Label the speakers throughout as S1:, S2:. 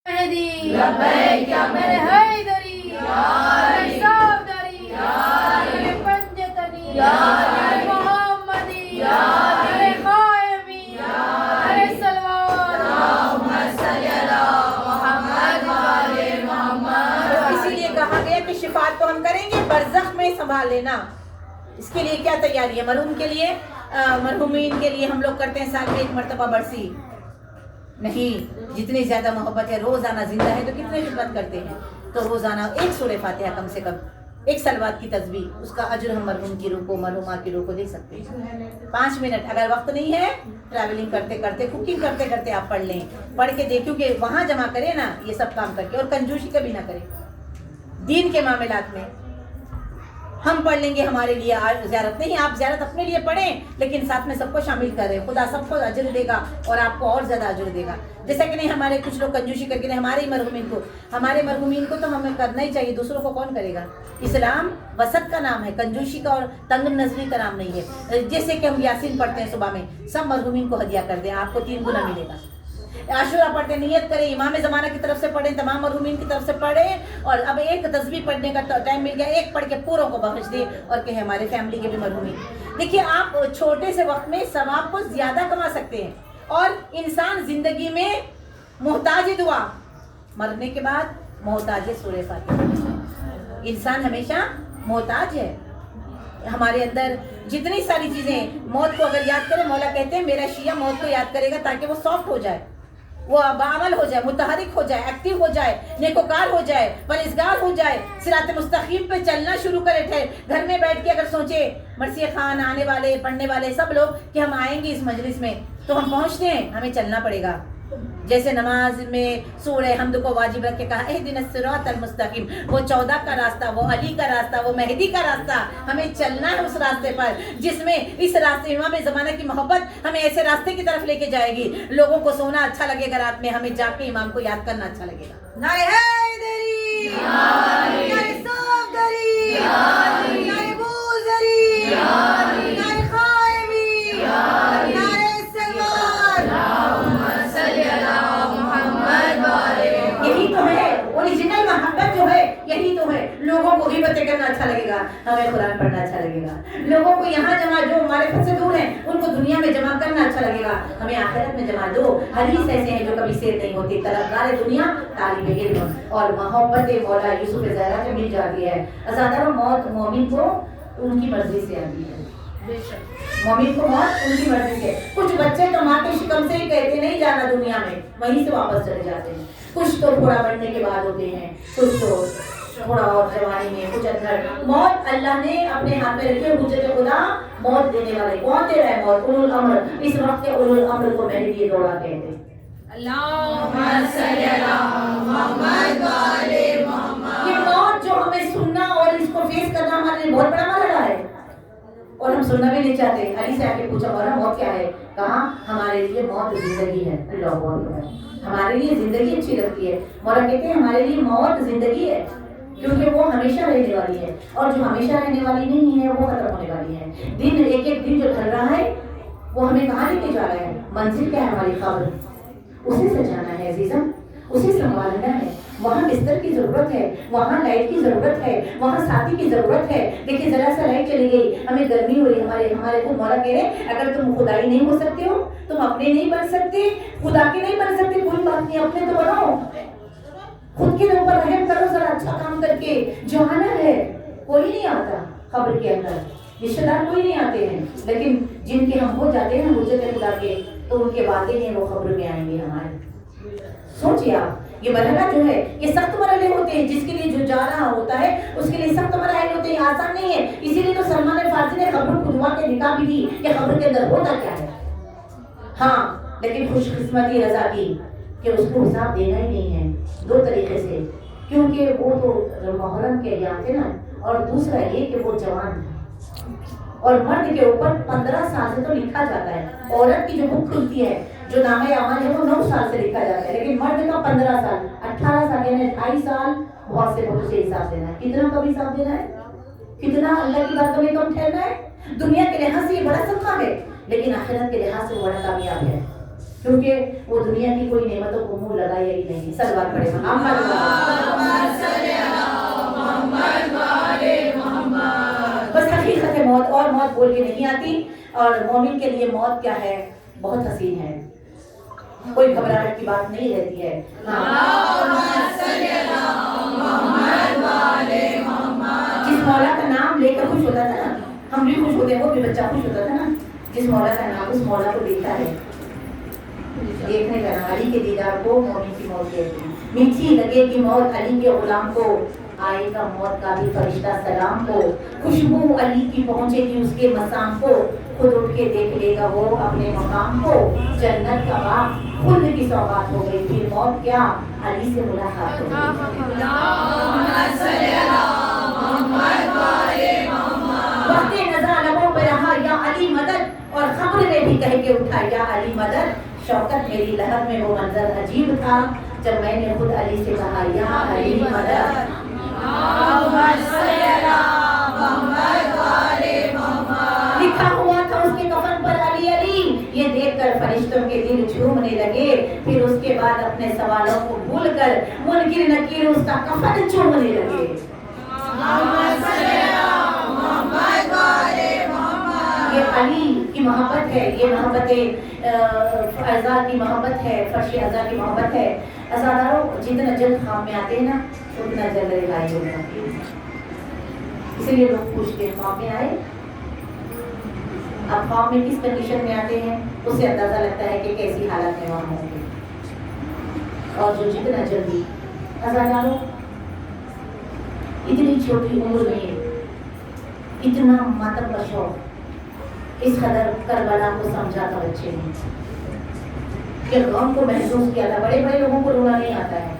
S1: مهدي
S2: لبيك يا
S1: من هيدري من صابدري من بنجتني من محمدي من خائمي من سلوان
S2: اللهم صل على محمد وعلى محمد.
S3: اسی لیے کہا گیا کہ شفاعت تو ہم کریں گے، برزخ میں سنبھال لینا. اس کے لیے کیا تیاری ہے؟ مرحوم کے لیے، مرحومین کے لیے ہم لوگ کرتے ہیں سال میں ایک مرتبہ برسی نہیں. جتنی زیادہ محبت ہے، روزانہ زندہ ہے تو کتنے خدمت کرتے ہیں. تو روزانہ ایک سورہ فاتحہ کم سے کم، ایک صلوات کی تسبیح، اس کا اجر ہم مرحوم کی روح کو، مرحومہ کی روح کو دے سکتے ہیں. 5 منٹ اگر وقت نہیں ہے، ٹریولنگ کرتے کرتے، کوکنگ کرتے کرتے آپ پڑھ لیں. پڑھ کے دیکھیں کہ وہاں جمع کرے نا یہ سب کام کر کے، اور کنجوسی کبھی نہ کرے دین کے معاملات میں. ہم پڑھ لیں گے ہمارے لیے زیارت نہیں، آپ زیارت اپنے لیے پڑھیں لیکن ساتھ میں سب کو شامل کریں. خدا سب کو اجر دے گا اور آپ کو اور زیادہ اجر دے گا. جیسا کہ نہیں ہمارے کچھ لوگ کنجوسی کر کے نہیں، ہمارے مرحومین کو تو ہمیں کرنا ہی چاہیے، دوسروں کو کون کرے گا. اسلام وسط کا نام ہے، کنجوسی کا اور تنگ نظری کا نام نہیں ہے. جیسے کہ ہم یاسین پڑھتے ہیں صبح میں، سب مرحومین کو ہدیہ کر دیں، آپ کو 3 گنا ملے گا. عاشورہ پڑھتے نیت کریں، امام زمانہ کی طرف سے پڑھیں، تمام مرحومین کی طرف سے پڑھیں. اور اب ایک تسبیح پڑھنے کا ٹائم مل گیا، ایک پڑھ کے پوروں کو بخش دیں اور کہیں ہمارے فیملی کے بھی مرحومین. دیکھیے آپ چھوٹے سے وقت میں ثواب کو زیادہ کما سکتے ہیں. اور انسان زندگی میں محتاج دعا، مرنے کے بعد محتاج سورہ فاتحہ. انسان ہمیشہ محتاج ہے. ہمارے اندر جتنی ساری چیزیں، موت کو اگر یاد کرے، مولا کہتے ہیں میرا شیعہ موت کو یاد کرے گا تاکہ وہ سافٹ ہو جائے، وہ بعمل ہو جائے، متحرک ہو جائے، ایکٹیو ہو جائے، نیکوکار ہو جائے، پرہیزگار ہو جائے، صراط مستقیم پہ چلنا شروع کرے. گھر میں بیٹھ کے اگر سوچے مرثیہ خان، آنے والے پڑھنے والے سب لوگ کہ ہم آئیں گے اس مجلس میں، تو ہم پہنچتے ہیں، ہمیں چلنا پڑے گا. جیسے نماز میں سورہ حمد کو واجب رکھ کے کہا اہدنا الصراط المستقیم، وہ 14 کا راستہ، وہ علی کا راستہ، وہ مہدی کا راستہ، ہمیں چلنا ہے اس راستے پر، جس میں اس راستے امام زمانہ کی محبت ہمیں ایسے راستے کی طرف لے کے جائے گی. لوگوں کو سونا اچھا لگے گا رات میں، ہمیں جاگ کے امام کو یاد کرنا اچھا لگے گا. نعرہ حیدری، نعرہ صفدری، نعرہ بوذری، نعرہ خائمی، نعرہ سلوان. یہی تو ہے اوریجنل محبت، جو ہے یہی تو ہے. لوگوں کو غیبتیں کرنا اچھا لگے گا، ہمیں قرآن پڑھنا اچھا لگے گا. لوگوں کو یہاں جمع، جو ہمارے خود سے دور ہیں ان کو دنیا میں جمع کرنا اچھا لگے گا، ہمیں آخرت میں جمع دو. حدیث ایسے ہیں جو کبھی سیر نہیں ہوتی، طلبگار دنیا، طالب علم، اور محبت مولا یوسف زہرا سے مل جاتی ہے. ازادہ موت مومن کو ان کی مرضی سے آتی ہے. مومن کو موت ان کی مرضی سے. کچھ بچے تو ماں کے شکم سے ہی کہتے نہیں جانا دنیا میں، وہیں سے واپس چلے جاتے ہیں. کچھ تو تھوڑا بڑھنے کے بعد ہوتے ہیں، کچھ تو تھوڑا اور جوانی میں، کچھ اندر. موت اللہ نے اپنے ہاتھ میں رکھی ہے. حجت خدا موت دینے والے کون دے رہا ہے؟ موت اولو الامر. اس وقت کے اولو الامر کو میرے لیے دوڑا کہتے ہیں.
S2: اللہم صل علی محمد وعلى محمد.
S3: یہ موت جو ہمیں سننا اور اس کو فیس کرنا ہمارے لیے بہت بڑا مرحلہ ہے، اور ہم سننا بھی نہیں چاہتے. علی سے آ کے پوچھا مولا موت کیا ہے؟ کہا ہمارے لیے موت زندگی ہے. اللہ اکبر. ہمارے لیے زندگی اچھی لگتی ہے. مولا کہتے ہیں ہمارے لیے موت زندگی ہے، کیونکہ وہ ہمیشہ رہنے والی ہے، اور جو ہمیشہ رہنے والی نہیں ہے وہ ختم ہونے والی ہے. دن ایک ایک دن جو ڈھل رہا ہے وہ ہمیں کہاں لے کے جا رہا ہے؟ منزل کیا ہے؟ ہماری قبر. اسے سجانا ہے عزیزم، اسے سنبھالنا ہے. وہاں بستر کی ضرورت ہے، وہاں لائٹ کی ضرورت ہے، وہاں ساتھی کی ضرورت ہے. دیکھیں ذرا سا لائٹ چلی گئی، ہمیں گرمی ہو رہی، ہمارے کو مولا کہہ رہے اگر تم خدائی نہیں ہو سکتے ہو، تم اپنے نہیں بن سکتے، خدا کے نہیں بن سکتے، کوئی بات نہیں، اپنے تو بنو. خود کے اوپر رحم کرو ذرا، اچھا کام کر کے. جو آنا ہے کوئی نہیں آتا قبر کے اندر، رشتہ دار کوئی نہیں آتے ہیں، لیکن جن کے ہم ہو جاتے ہیں حجت خدا کے، تو ان کے وعدے ہیں وہ قبر میں آئیں گے ہمارے. سوچیے آپ، یہ مرحلہ جو ہے یہ سخت مرحلے ہوتے ہیں. جس کے لیے جو جا رہا ہوتا ہے اس کے لیے سخت مرحلے ہوتے ہیں، آسان نہیں ہے. اسی لیے تو سلمان فارسی نے قبر کھجوا کے نکاح بھی دی کہ قبر کے اندر ہوتا کیا ہے. ہاں لیکن خوش قسمتی رضا کی کہ اس کو حساب دینا ہی نہیں ہے. 2 طریقے سے، کیونکہ وہ تو محرم کے ایام تھے نا، اور دوسرا یہ کہ وہ جوان تھا، اور مرد کے اوپر 15 سال سے تو لکھا جاتا ہے. عورت کی جو بک کھلتی ہے، جو نامہ اعمال ہے، وہ 9 سال سے لکھا جاتا ہے، لیکن مرد کا 15 سال، 18 سال یعنی 28 سال بہت سے حساب دینا ہے. کتنا کم حساب دینا ہے، کتنا اللہ کی باتوں میں کم ٹھہرنا ہے. دنیا کے لحاظ سے یہ بڑا صدقہ ہے، لیکن آخرت کے لحاظ سے وہ بڑا کامیاب ہے. کیونکہ وہ دنیا کی کوئی نعمتوں کو منہ لگایا ہی نہیں. صلوات پڑھے بس حقیقت ہے موت، اور موت بول کے نہیں آتی. اور مومن کے لیے موت کیا ہے؟ بہت حسین ہے، کوئی گھبراہٹ کی بات نہیں رہتی ہے. جس مولا کا نام لے کر خوش ہوتا تھا نا، ہم بھی خوش ہوتے ہیں، وہ بھی بچہ خوش ہوتا تھا نا. جس مولا کا نام اس مولا کو دیکھتا ہے، دیکھنے کا نام. علی کے دیدار کو مومن کی موت کہتے ہیں. میٹھی لگے گی موت علی کے غلام کو، آئے گا موت کا بھی فرشتہ سلام کو. خوشبو علی کی پہنچے گی اس کے مسام کو، خود اٹھ کے دیکھ لے گا وہ اپنے مقام کو. جنت کا باغ خود کی سوغات ہو گئی، پھر موت کیا علی سے ملاقات ہو گئی. وقت نظر لبوں پہ رہا یا علی مدد، اور خبر نے بھی کہہ کے اٹھا یا علی مدد. شوکت میری لہر میں وہ منظر عجیب تھا جب میں نے خود علی سے کہا یا علی مدد. لکھا ہوا تھا اس کے کفن پر علی علی، یہ دیکھ کر فرشتوں کے دل جھومنے لگے. پھر اس کے بعد اپنے سوالوں کو بھول کر منکر نکیر اس کا کفن چومنے لگے. یہ علی کی محبت ہے، یہ محبت اعزا کی محبت ہے، فرش اعزا کی محبت ہے. عزاداروں جتنا جلد خواب میں آتے ہیں نا اتنا جلد رہائی ہو جاتی ہے. اسی لیے لوگ پوچھتے ہیں خواب میں آئے. اب خواب میں کس کنڈیشن میں آتے ہیں اس سے اندازہ لگتا ہے کہ کیسی حالت میں وہاں ہوں گے. اور جو جتنا جلدی عزاداروں اتنی چھوٹی عمر میں اتنا ماتم کا شوق، اس قدر کربلا کو سمجھا تھا بچے نے کہ غم کو محسوس کیا تھا. بڑے بڑے لوگوں کو رونا نہیں آتا ہے،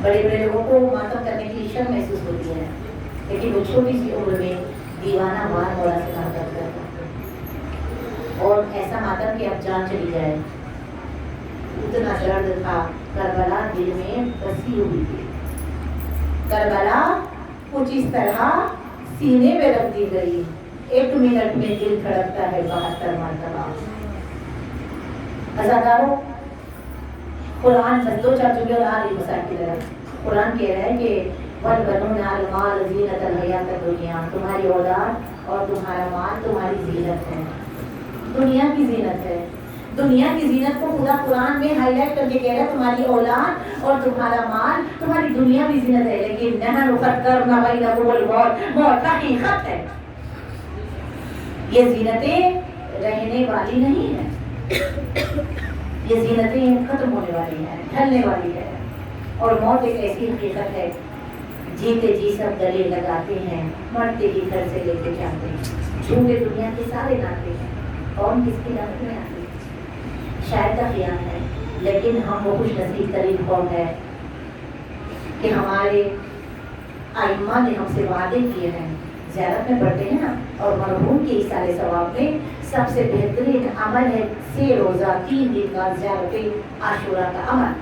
S3: بڑے بڑے لوگوں کو ماتم کرنے کی شرم محسوس ہوتی ہے، لیکن وہ چھوٹی سی عمر میں دیوانہ وار مولا سے کہا کرتا تھا. اور ایسا ماتم کہ اب جان چلی جائے، اتنا درد تھا. کربلا دل میں بسی ہوئی تھی. کربلا کچھ اس طرح سینے میں رکھ دی گئی، 1 منٹ میں دل دھڑکتا ہے 72 مرتبہ. عزاداروں قرآن بس 2-4 جملے اور آ رہی مسائل کی طرف. قرآن کہہ رہا ہے کہ وَالْبَنُونَ الْمَالُ زِینَةَ الْحَیَاةِ الدُّنْیَا، تمہاری اولاد اور تمہارا مال تمہاری زینت ہے، دنیا کی زینت ہے. دنیا کی زینت کو خدا قرآن میں ہائی لائٹ کر کے کہہ رہا ہے تمہاری اولاد اور تمہارا مال تمہاری دنیا بھی زینت ہے. لیکن نحن قدرنا بینکم الموت، موت حقیقت ہے. یہ زینتیں رہنے والی نہیں ہیں، یہ زینتیں ختم ہونے والی ہیں، ڈھلنے والی ہے. اور موت ایک ایسی حقیقت ہے، جیتے جی سب گلے لگاتے ہیں، مرتے ہی گھر سے لے کے جاتے ہیں. جھوٹے دنیا کے سارے ناطے ہیں، کون کس کی نظر میں آتے ہیں. شاید کا خیال ہے، لیکن ہم وہ خوش نصیب ترین قوم ہے کہ ہمارے ائمہ نے ہم سے وعدے کیے ہیں. زیارت میں پڑھتے ہیں نا، اور مرحوم کے ایصال ثواب میں سب سے بہترین عمل ہے 6 روزہ 3 دن کا زیارت عاشورہ کا عمل.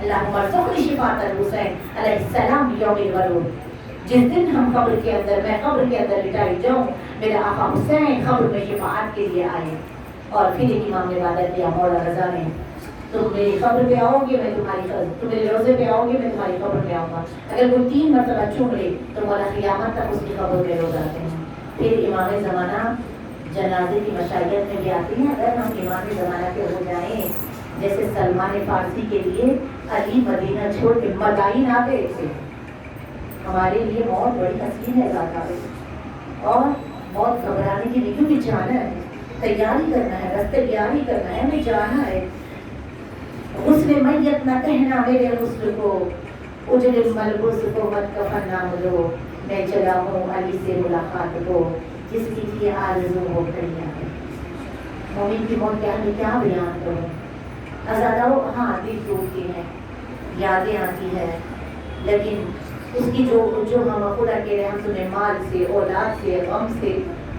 S3: اللہم ارزقنی شفاعۃ الحسین علیہ السلام یوم الورود. جس دن ہم قبر کے اندر، میں قبر کے اندر لٹائی جاؤں، میرے آقا حسین قبر میں شفاعت کے لیے آئے. اور پھر ایک امام نے وعدہ کیا مولا رضا نے، تم میری قبر پہ آؤ گے میں تمہاری قبر، تم میرے روزے پہ آؤ گے میں تمہاری قبر پہ آؤں گا. اگر کوئی 3 مرتبہ چوم لے تو مولا قیامت تک اس کی قبر پہ روز آتے ہیں. پھر امام زمانہ جنازے کی مشائیت میں بھی آتی ہیں. اگر ہم امام زمانہ کے ہو جائیں، جیسے سلمان فارسی کے لیے علی مدینہ چھوڑ کے مدائن آتے تھے، ہمارے لیے موت بڑی حسین ہے ذات. اور موت گھبرانے کی نہیں، کیونکہ جانا ہے، تیاری کرنا ہے، بس تیاری کرنا ہے، ہمیں جانا ہے. غسل میت نہ کہنا میرے غسل کو، اجڑ ملبوس کو مت کفن نہ ملو. میں چلا ہوں علی سے ملاقات کو، جس کی تھی آرزو ہو کھڑی ہے. مومن کی موت کیا ہے، کیا بیان کروں. عزاداروں ہاں دل ٹوٹتی ہے، یادیں آتی ہے، لیکن اس کی جو ہم خدا کہہ رہے ہیں ہم تمہیں مال سے، اولاد سے، غم سے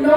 S3: 9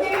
S3: 3